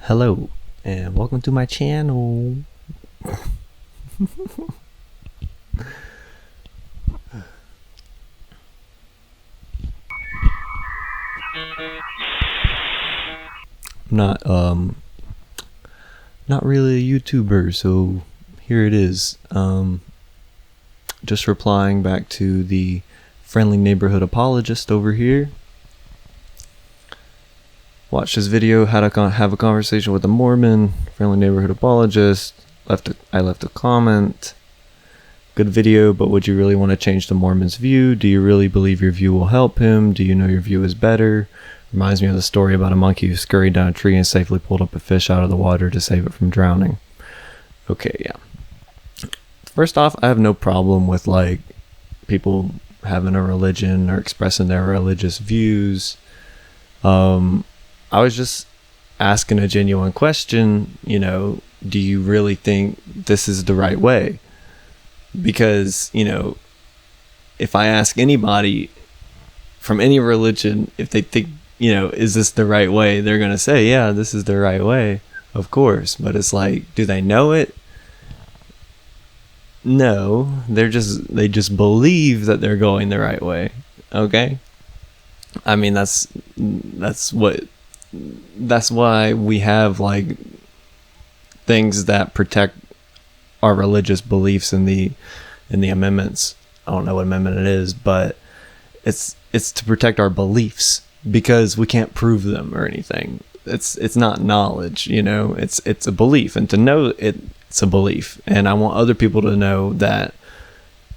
Hello, and welcome to my channel. I'm not really a YouTuber, so here it is. Just replying back to the friendly neighborhood apologist over here. Watched his video, how to have a conversation with a Mormon, friendly neighborhood apologist. I left a comment. Good video, but would you really want to change the Mormon's view? Do you really believe your view will help him? Do you know your view is better? Reminds me of the story about a monkey who scurried down a tree and safely pulled up a fish out of the water to save it from drowning. Okay, yeah. First off, I have no problem with like people having a religion or expressing their religious views. I was just asking a genuine question, do you really think this is the right way? Because, if I ask anybody from any religion, if they think, is this the right way? They're going to say, yeah, this is the right way, of course. But it's like, do they know it? No, they just believe that they're going the right way. Okay? I mean, that's why we have like things that protect our religious beliefs in the amendments. I don't know what amendment it is, but it's to protect our beliefs because we can't prove them or anything. It's not knowledge, it's a belief, and to know it's a belief. And I want other people to know that,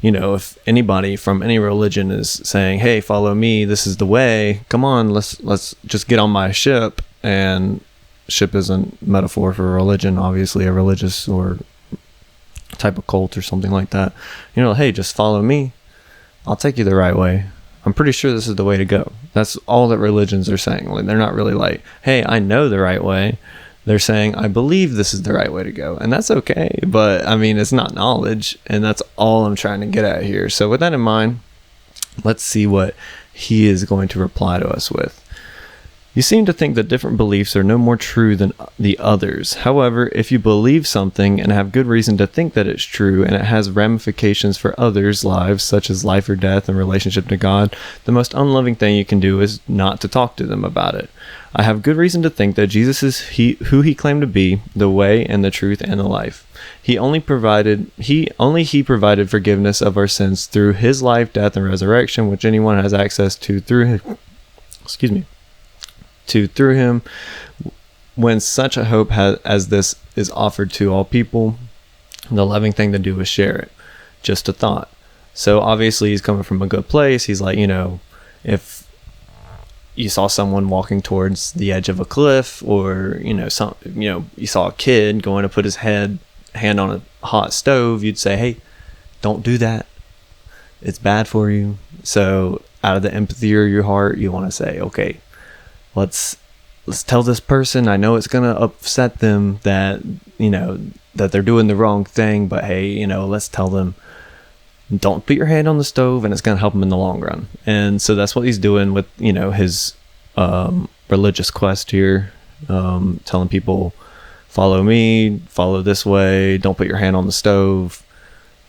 if anybody from any religion is saying, hey, follow me, this is the way, come on, let's just get on my ship. And ship is a metaphor for religion, obviously a religious or type of cult or something like that. Hey, just follow me, I'll take you the right way. I'm pretty sure this is the way to go. That's all that religions are saying. Like, they're not really like, hey, I know the right way. They're saying, I believe this is the right way to go. And that's okay. But I mean, it's not knowledge. And that's all I'm trying to get at here. So with that in mind, let's see what he is going to reply to us with. You seem to think that different beliefs are no more true than the others. However, if you believe something and have good reason to think that it's true and it has ramifications for others' lives, such as life or death and relationship to God, the most unloving thing you can do is not to talk to them about it. I have good reason to think that Jesus is who he claimed to be, the way and the truth and the life. He provided forgiveness of our sins through his life, death, and resurrection, which anyone has access to through him. Through him. When such a hope as this is offered to all people, the loving thing to do is share it. Just a thought. So obviously he's coming from a good place. He's like, if you saw someone walking towards the edge of a cliff, or you saw a kid going to put his hand on a hot stove, you'd say, hey, don't do that, it's bad for you. So out of the empathy of your heart, you want to say, okay, let's tell this person, I know it's going to upset them that that they're doing the wrong thing, but hey, let's tell them, don't put your hand on the stove, and it's going to help them in the long run. And so that's what he's doing with his religious quest here, telling people, follow me, follow this way, don't put your hand on the stove.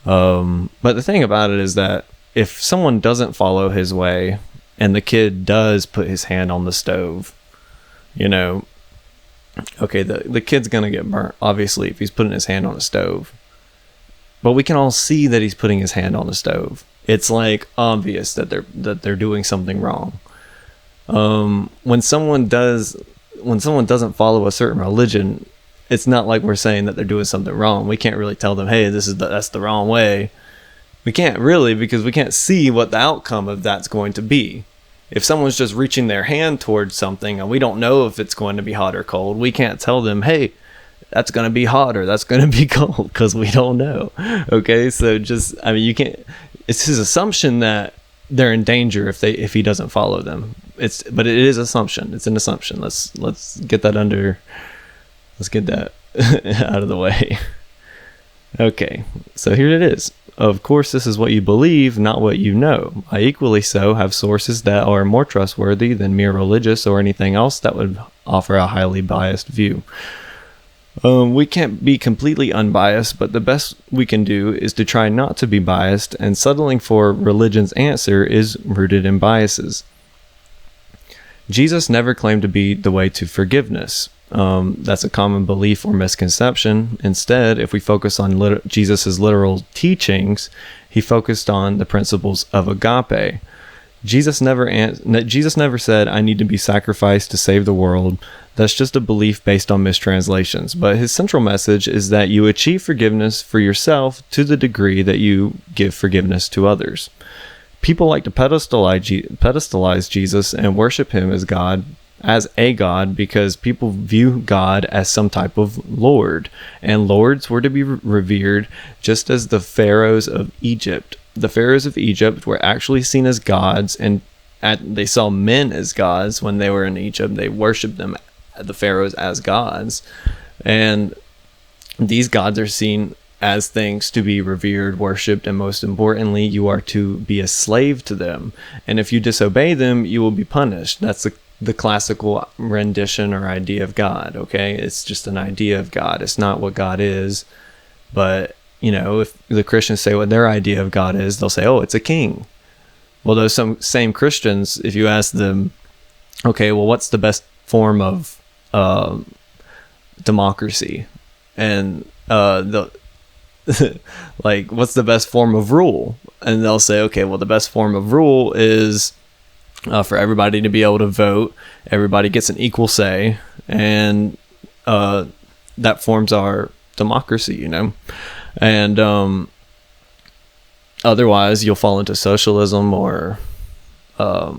But the thing about it is that if someone doesn't follow his way and the kid does put his hand on the stove, okay, the kid's gonna get burnt, obviously, if he's putting his hand on a stove. But we can all see that he's putting his hand on the stove. It's like obvious that they're doing something wrong. When someone doesn't follow a certain religion, it's not like we're saying that they're doing something wrong. We can't really tell them, hey, that's the wrong way. We can't really, because we can't see what the outcome of that's going to be. If someone's just reaching their hand towards something and we don't know if it's going to be hot or cold, we can't tell them, hey, that's going to be hot or that's going to be cold, because we don't know. Okay, so you can't. It's his assumption that they're in danger if he doesn't follow them. But it is assumption. It's an assumption. Let's get that out of the way. Okay, so here it is. Of course, this is what you believe, not what you know. I equally so have sources that are more trustworthy than mere religious or anything else that would offer a highly biased view. We can't be completely unbiased, but the best we can do is to try not to be biased, and settling for religion's answer is rooted in biases. Jesus never claimed to be the way to forgiveness. That's a common belief or misconception. Instead, if we focus on Jesus's literal teachings, he focused on the principles of agape. Jesus never said, "I need to be sacrificed to save the world." That's just a belief based on mistranslations. But his central message is that you achieve forgiveness for yourself to the degree that you give forgiveness to others. People like to pedestalize Jesus and worship him as a God, because people view God as some type of lord, and lords were to be revered just as the pharaohs of Egypt. The pharaohs of Egypt were actually seen as gods, and they saw men as gods when they were in Egypt. They worshipped them, the pharaohs, as gods, and these gods are seen as things to be revered, worshipped, and most importantly, you are to be a slave to them. And if you disobey them, you will be punished. That's the classical rendition or idea of God, okay? It's just an idea of God. It's not what God is. But, if the Christians say what their idea of God is, they'll say, oh, it's a king. Well, those same Christians, if you ask them, okay, well, what's the best form of democracy? And like, what's the best form of rule? And they'll say, okay, well, the best form of rule is for everybody to be able to vote. Everybody gets an equal say, and that forms our democracy, And otherwise, you'll fall into socialism or a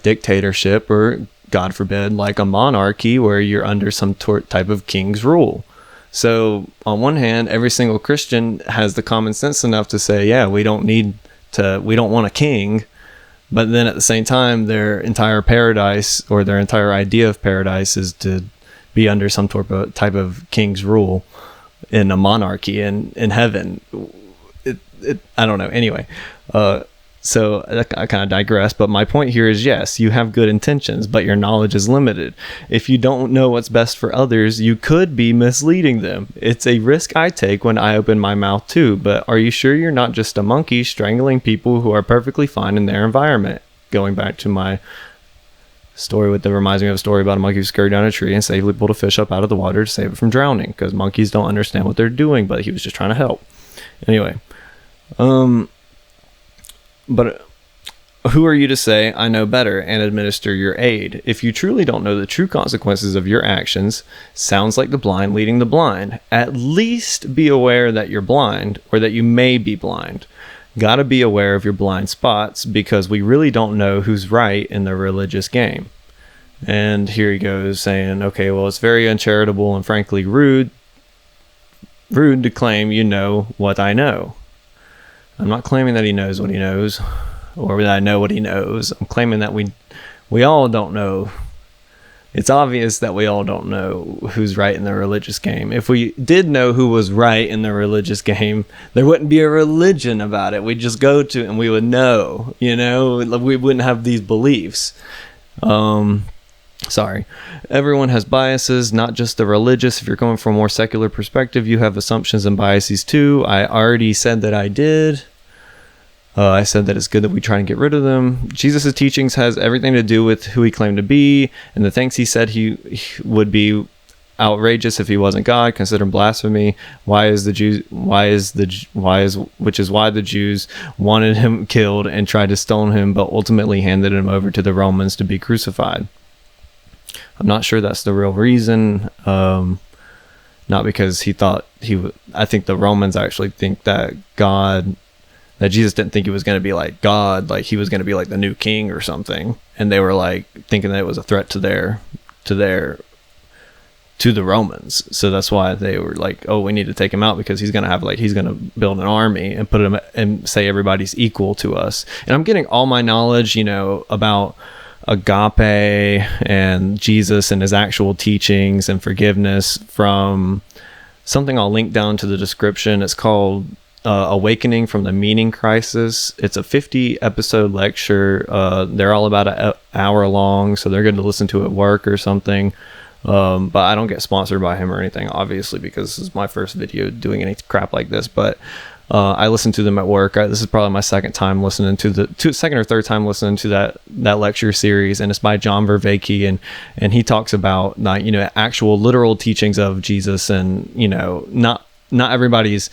dictatorship, or God forbid, like a monarchy, where you're under some type of king's rule. So on one hand, every single Christian has the common sense enough to say, yeah, we don't want a king. But then at the same time, their entire paradise, or their entire idea of paradise, is to be under some type of king's rule in a monarchy in heaven. I don't know. Anyway, so I kind of digress, but my point here is, yes, you have good intentions, but your knowledge is limited. If you don't know what's best for others, you could be misleading them. It's a risk I take when I open my mouth too, but are you sure you're not just a monkey strangling people who are perfectly fine in their environment? Going back to my story that reminds me of a story about a monkey who scurried down a tree and safely pulled a fish up out of the water to save it from drowning, because monkeys don't understand what they're doing, but he was just trying to help. Anyway, but who are you to say, I know better, and administer your aid? If you truly don't know the true consequences of your actions, sounds like the blind leading the blind. At least be aware that you're blind, or that you may be blind. Gotta be aware of your blind spots, because we really don't know who's right in the religious game. And here he goes saying, okay, well, it's very uncharitable and frankly rude to claim you know what I know. I'm not claiming that he knows what he knows, or that I know what he knows. I'm claiming that we all don't know. It's obvious that we all don't know who's right in the religious game. If we did know who was right in the religious game, there wouldn't be a religion about it. We'd just go to it and we would know, we wouldn't have these beliefs. Sorry. Everyone has biases, not just the religious. If you're coming from a more secular perspective, you have assumptions and biases too. I already said that I did. I said that it's good that we try and get rid of them. Jesus' teachings has everything to do with who he claimed to be, and the things he said he would be outrageous if he wasn't God, considered blasphemy. Which is why the Jews wanted him killed and tried to stone him, but ultimately handed him over to the Romans to be crucified. I'm not sure that's the real reason. Not because he thought I think the Romans actually think that Jesus didn't think he was going to be like God, like he was going to be like the new king or something. And they were like thinking that it was a threat to the Romans. So that's why they were like, oh, we need to take him out, because he's going to build an army and put him and say everybody's equal to us. And I'm getting all my knowledge, about agape and Jesus and his actual teachings and forgiveness from something I'll link down to the description. It's called Awakening from the Meaning Crisis. It's a 50 episode lecture. They're all about an hour long, so they're good to listen to at work or something. But I don't get sponsored by him or anything, obviously, because this is my first video doing any crap like this. But I listen to them at work. This is probably my second time listening to second or third time listening to that lecture series, and it's by John Vervaeke, and he talks about actual literal teachings of Jesus, and not everybody's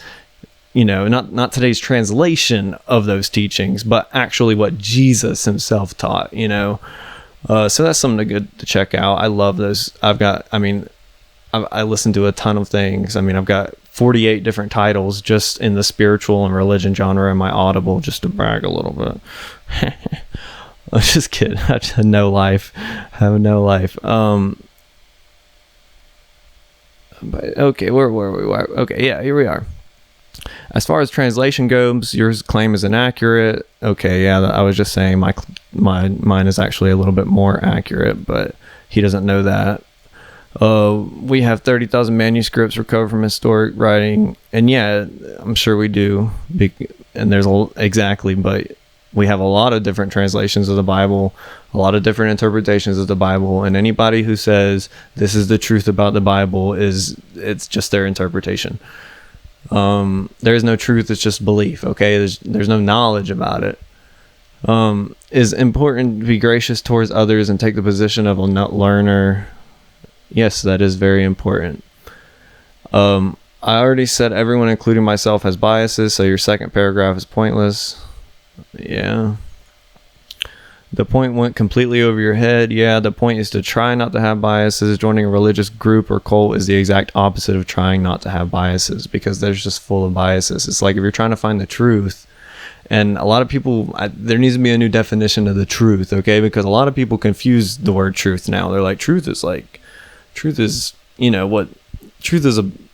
not today's translation of those teachings, but actually what Jesus himself taught. So that's something good to check out. I love those. I listen to a ton of things. I've got 48 different titles just in the spiritual and religion genre in my Audible, just to brag a little bit. I'm just kidding. I just have no life. But okay, where were we? Okay, yeah, here we are. As far as translation goes, your claim is inaccurate. Okay, yeah, I was just saying mine is actually a little bit more accurate, but he doesn't know that. We have 30,000 manuscripts recovered from historic writing, and yeah, I'm sure we do. And there's but we have a lot of different translations of the Bible, a lot of different interpretations of the Bible, and anybody who says this is the truth about the Bible it's just their interpretation. There is no truth, it's just belief. Okay, there's no knowledge about it. Is important to be gracious towards others and take the position of a learner. Yes, that is very important. I already said everyone, including myself, has biases, so your second paragraph is pointless. Yeah. The point went completely over your head. Yeah, the point is to try not to have biases. Joining a religious group or cult is the exact opposite of trying not to have biases, because they're just full of biases. It's like if you're trying to find the truth, and a lot of people, there needs to be a new definition of the truth, okay? Because a lot of people confuse the word truth now. They're like, truth is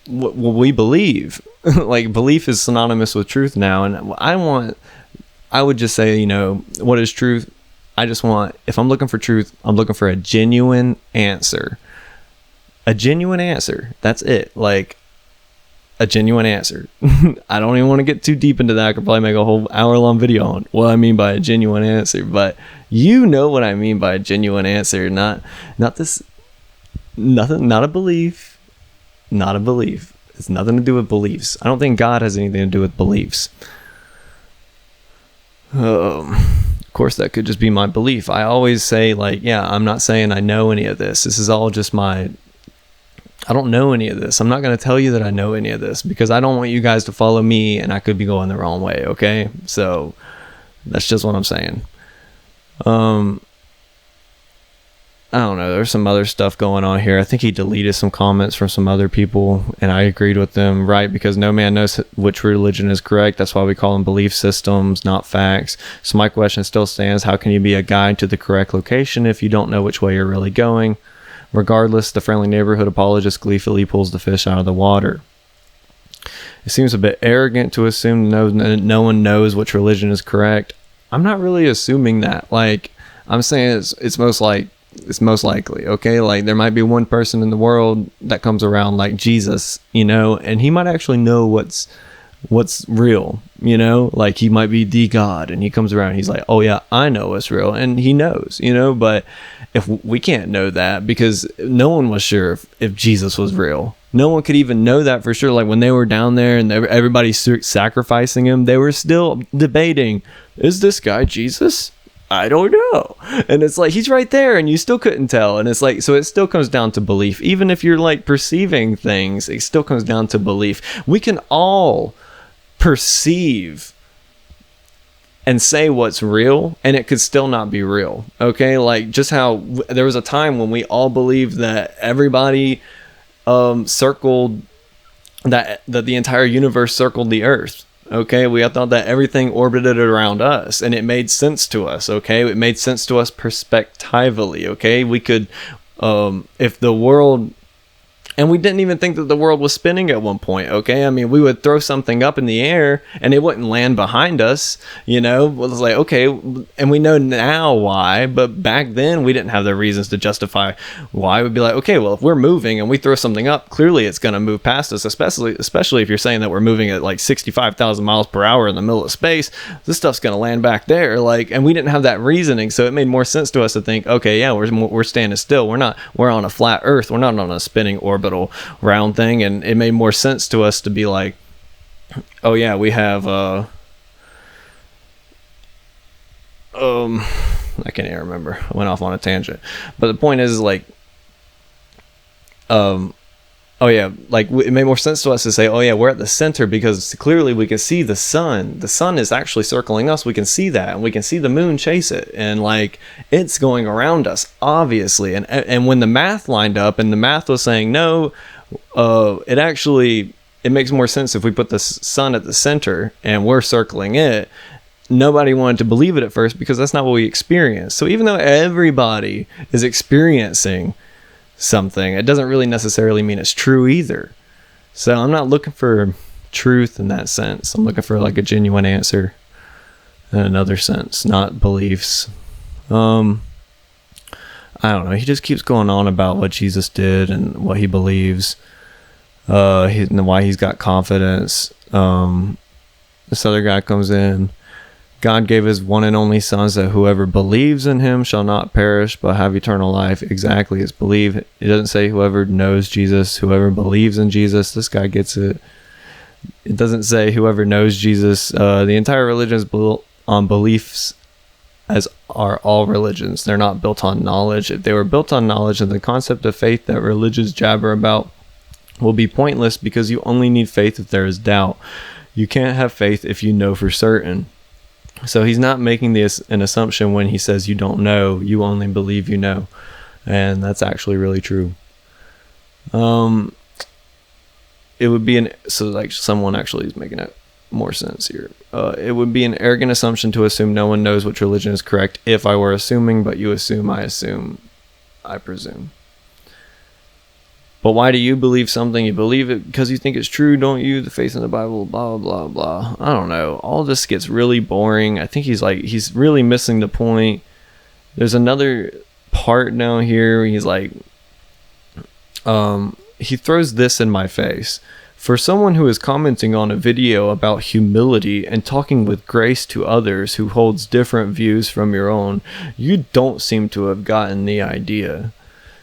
what we believe. Like, belief is synonymous with truth now. And I would just say, what is truth? If I'm looking for truth, I'm looking for a genuine answer. A genuine answer. That's it. Like, a genuine answer. I don't even want to get too deep into that. I could probably make a whole hour-long video on what I mean by a genuine answer. But you know what I mean by a genuine answer. Not this. Nothing. Not a belief. Not a belief. It's nothing to do with beliefs. I don't think God has anything to do with beliefs. Of course, that could just be my belief. I always say, I'm not saying I know any of this. This is all just I don't know any of this. I'm not going to tell you that I know any of this, because I don't want you guys to follow me and I could be going the wrong way, okay? So that's just what I'm saying. I don't know. There's some other stuff going on here. I think he deleted some comments from some other people, and I agreed with them, right? Because no man knows which religion is correct. That's why we call them belief systems, not facts. So my question still stands. How can you be a guide to the correct location if you don't know which way you're really going? Regardless, the friendly neighborhood apologist gleefully pulls the fish out of the water. It seems a bit arrogant to assume no one knows which religion is correct. I'm not really assuming that. I'm saying it's most likely, okay? Like, there might be one person in the world that comes around like Jesus, and he might actually know what's real, like he might be the God, and he comes around, he's like, oh yeah, I know what's real, and he knows, but if we can't know that, because no one was sure if Jesus was real. No one could even know that for sure. Like, when they were down there and everybody's sacrificing him, they were still debating, is this guy Jesus? I don't know. And it's like, he's right there and you still couldn't tell. And it's like, so it still comes down to belief. Even if you're like perceiving things, it still comes down to belief. We can all perceive and say what's real, and it could still not be real. Okay? Like, just how there was a time when we all believed that everybody circled, that the entire universe circled the earth. Okay, we thought that everything orbited around us, and it made sense to us. Okay, it made sense to us perspectively. Okay, we could, if the world And we didn't even think that the world was spinning at one point, okay? I mean, we would throw something up in the air and it wouldn't land behind us, you know? It was like, okay, and we know now why, but back then we didn't have the reasons to justify why. We'd be like, okay, well, if we're moving and we throw something up, clearly it's going to move past us, especially if you're saying that we're moving at like 65,000 miles per hour in the middle of space. This stuff's going to land back there. Like, and we didn't have that reasoning, so it made more sense to us to think, okay, yeah, we're standing still. We're on a flat Earth. We're not on a spinning orbital round thing. And it made more sense to us to be like, oh yeah, we have I can't even remember, I went off on a tangent, but the point is like, oh yeah, like it made more sense to us to say, oh yeah, we're at the center because clearly we can see the sun. The sun is actually circling us. We can see that, and we can see the moon chase it, and like it's going around us, obviously. And when the math lined up, and the math was saying no, it makes more sense if we put the sun at the center and we're circling it. Nobody wanted to believe it at first because that's not what we experienced. So even though everybody is experiencing something, it doesn't really necessarily mean it's true either. So I'm not looking for truth in that sense. I'm looking for like a genuine answer in another sense, not beliefs. I don't know. He just keeps going on about what Jesus did and what he believes, and why he's got confidence. This other guy comes in. God gave his one and only son so that whoever believes in him shall not perish but have eternal life. Exactly, it's believe. It doesn't say whoever knows Jesus, whoever believes in Jesus. This guy gets it. It doesn't say whoever knows Jesus. The entire religion is built on beliefs, as are all religions. They're not built on knowledge. If they were built on knowledge, then the concept of faith that religions jabber about will be pointless, because you only need faith if there is doubt. You can't have faith if you know for certain. So he's not making an assumption when he says you don't know, you only believe you know. And that's actually really true. It would be someone actually is making it more sense here. It would be an arrogant assumption to assume no one knows which religion is correct if I were assuming, but you assume, I presume. But why do you believe something? You believe it because you think it's true, don't you? The faith in the Bible, blah, blah, blah. I don't know. All this gets really boring. I think he's really missing the point. There's another part down here where he's like, he throws this in my face. For someone who is commenting on a video about humility and talking with grace to others who holds different views from your own, you don't seem to have gotten the idea.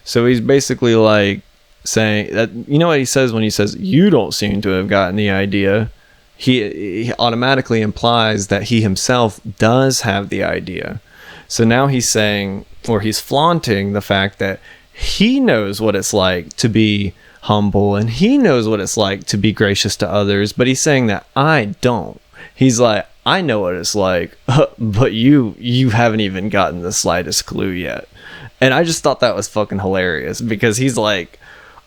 So he's basically like, saying that, you know what he says when he says you don't seem to have gotten the idea, he automatically implies that he himself does have the idea. So now he's saying, or he's flaunting the fact that he knows what it's like to be humble and he knows what it's like to be gracious to others, but he's saying that I don't. He's like, I know what it's like, but you haven't even gotten the slightest clue yet. And I just thought that was fucking hilarious, because he's like,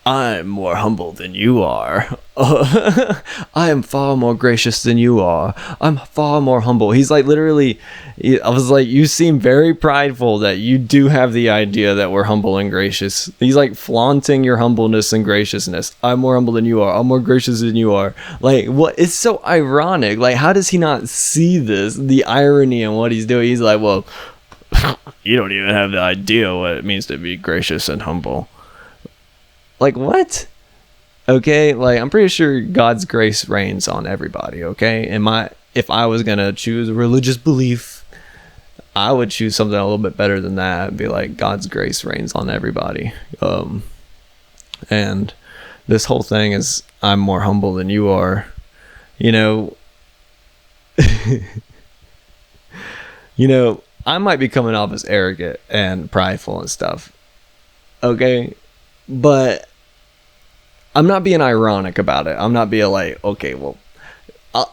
I'm more humble than you are. I am far more gracious than you are. I'm far more humble. He's like, literally, I was like, you seem very prideful that you do have the idea that we're humble and gracious. He's like flaunting your humbleness and graciousness. I'm more humble than you are. I'm more gracious than you are. Like, what? It's so ironic. Like, how does he not see this? The irony in what he's doing. He's like, well, you don't even have the idea what it means to be gracious and humble. Like, what? Okay, like, I'm pretty sure God's grace reigns on everybody, okay? If I was gonna choose a religious belief, I would choose something a little bit better than that and be like, God's grace reigns on everybody. And this whole thing is, I'm more humble than you are. You know, I might be coming off as arrogant and prideful and stuff, okay? But I'm not being ironic about it. I'm not being like, okay, well,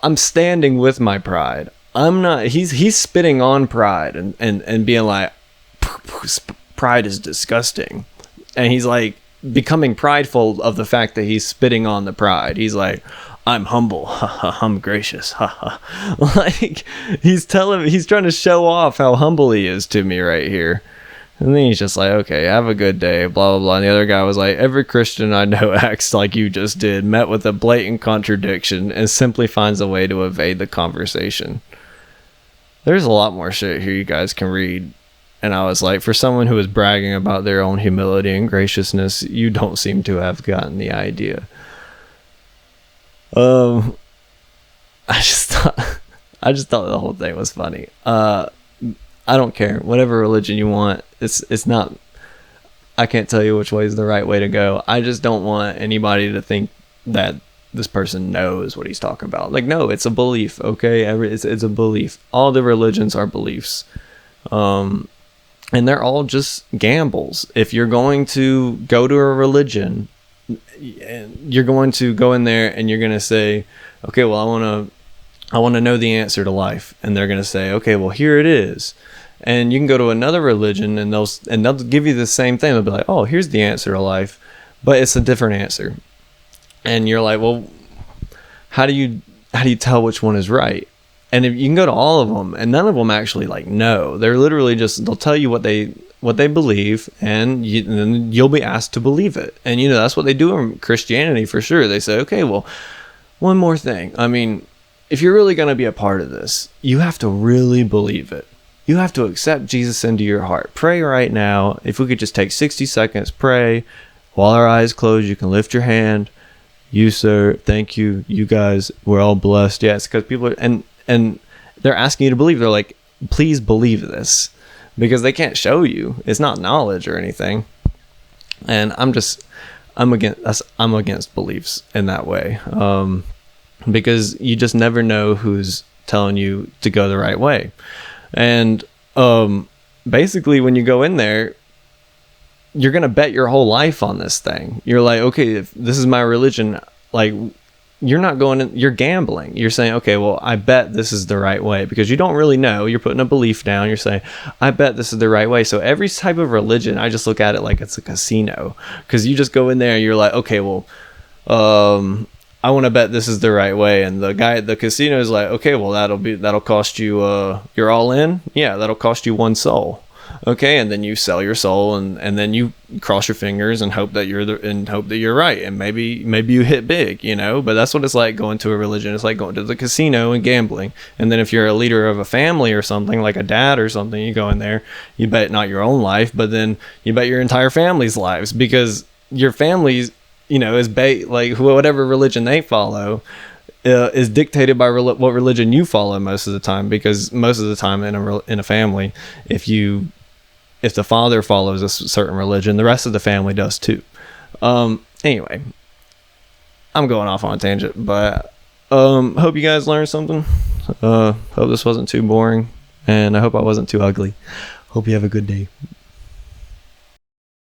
I'm standing with my pride. I'm not, he's spitting on pride and being like, pride is disgusting. And he's like becoming prideful of the fact that he's spitting on the pride. He's like, I'm humble. I'm gracious. Like, he's trying to show off how humble he is to me right here. And then he's just like, okay, have a good day, blah, blah, blah. And the other guy was like, every Christian I know acts like you just did, met with a blatant contradiction, and simply finds a way to evade the conversation. There's a lot more shit here you guys can read. And I was like, for someone who is bragging about their own humility and graciousness, you don't seem to have gotten the idea. I just thought the whole thing was funny. I don't care. Whatever religion you want. It's not, I can't tell you which way is the right way to go. I just don't want anybody to think that this person knows what he's talking about. Like, no, it's a belief, okay? It's a belief. All the religions are beliefs. And they're all just gambles. If you're going to go to a religion, you're going to go in there and you're going to say, okay, well, I want to know the answer to life. And they're going to say, okay, well, here it is. And you can go to another religion and they'll give you the same thing. They'll be like, oh, here's the answer to life, but it's a different answer. And you're like, well, how do you tell which one is right? And if you can go to all of them, and none of them actually like know. They're literally just, they'll tell you what they believe, and then you'll be asked to believe it. And that's what they do in Christianity for sure. They say, okay, well, one more thing. I mean, if you're really going to be a part of this, you have to really believe it. You have to accept Jesus into your heart. Pray right now. If we could just take 60 seconds, pray. While our eyes closed, you can lift your hand. You, sir, thank you. You guys, we're all blessed. Yes, because people are, and they're asking you to believe. They're like, please believe this, because they can't show you. It's not knowledge or anything. And I'm against beliefs in that way, because you just never know who's telling you to go the right way. And basically, when you go in there, you're gonna bet your whole life on this thing. You're like, okay, if this is my religion, like, you're not going in, you're gambling. You're saying, okay, well, I bet this is the right way, because you don't really know. You're putting a belief down. You're saying, I bet this is the right way. So every type of religion, I just look at it like it's a casino, because you just go in there and you're like, okay, well, I want to bet this is the right way. And the guy at the casino is like, okay, well, that'll cost you, you're all in. Yeah. That'll cost you 1 soul. Okay, and then you sell your soul, and then you cross your fingers and hope that you're right, and maybe you hit big, But that's what it's like going to a religion. It's like going to the casino and gambling. And then if you're a leader of a family or something, like a dad or something, you go in there, you bet not your own life, but then you bet your entire family's lives, because your family's, is like whatever religion they follow. Is dictated by what religion you follow most of the time, because most of the time in a family, if the father follows a certain religion, the rest of the family does too. Anyway, I'm going off on a tangent, but hope you guys learned something. Hope this wasn't too boring, and I hope I wasn't too ugly. Hope you have a good day.